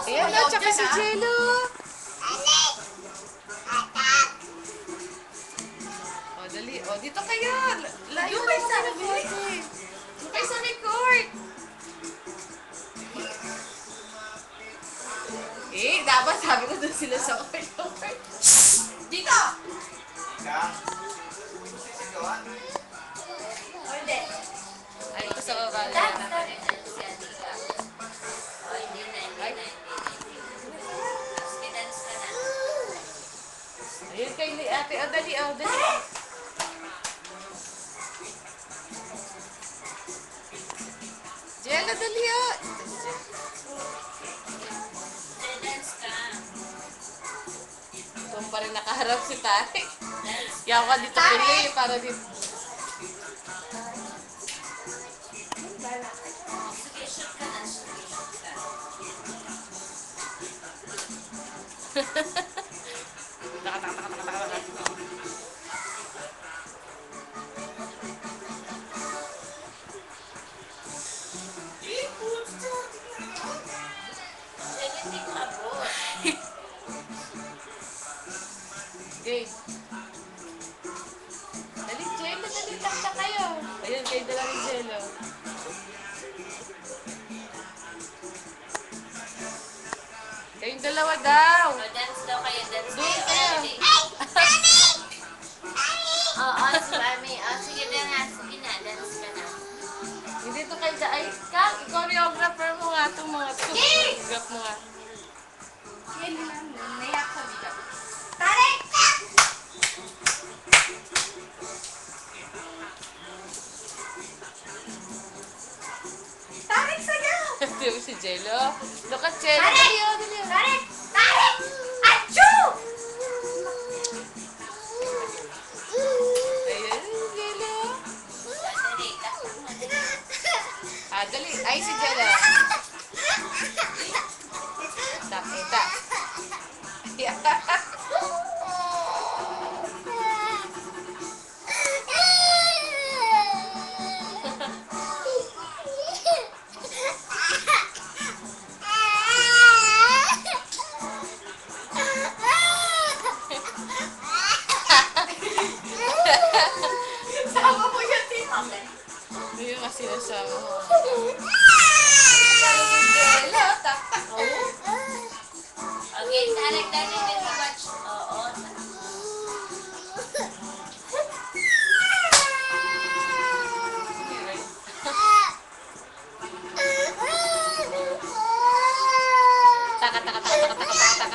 Ayan na, tsaka si Jello. O, dali. O, dito kayo. Layo kayo sa record. Doon kayo sa record. Dapat sabi ko doon sila sa court. Dito! Ay, ito sa oral. Ayun kay ate. O, dali. O, dali. Jello, dali. O. Doon pa rin nakaharap si Tari. Yaw ka dito pili para dito. Okay. Dali, Jello, dali, takta kayo. Ayun, kayo dala ni Jello. Kayong dalawa daw. Dance daw kayo, dance Doon kayo. kayo. Oo, si Mami. Sige na nga, sige na, dance ka na. Hindi to kayo da. Ay, Kang, choreographer mo nga itong mga to. Choreograph mo nga. Nayak sa video. Tarik sayo! Di ba si Jello? Look at Jello. Dali, o, dali. O. Tarik! Tarik! Achoo! Ayun, Jello. Dali. Ay, si Jello. Tak, tak. Sama mo yan, Tita. Ayun nga sinasama mo. Jello, tak-tak. Okay, tarik, tarik. Let's watch. Oo. Taka, taka, taka, taka, taka, taka, taka.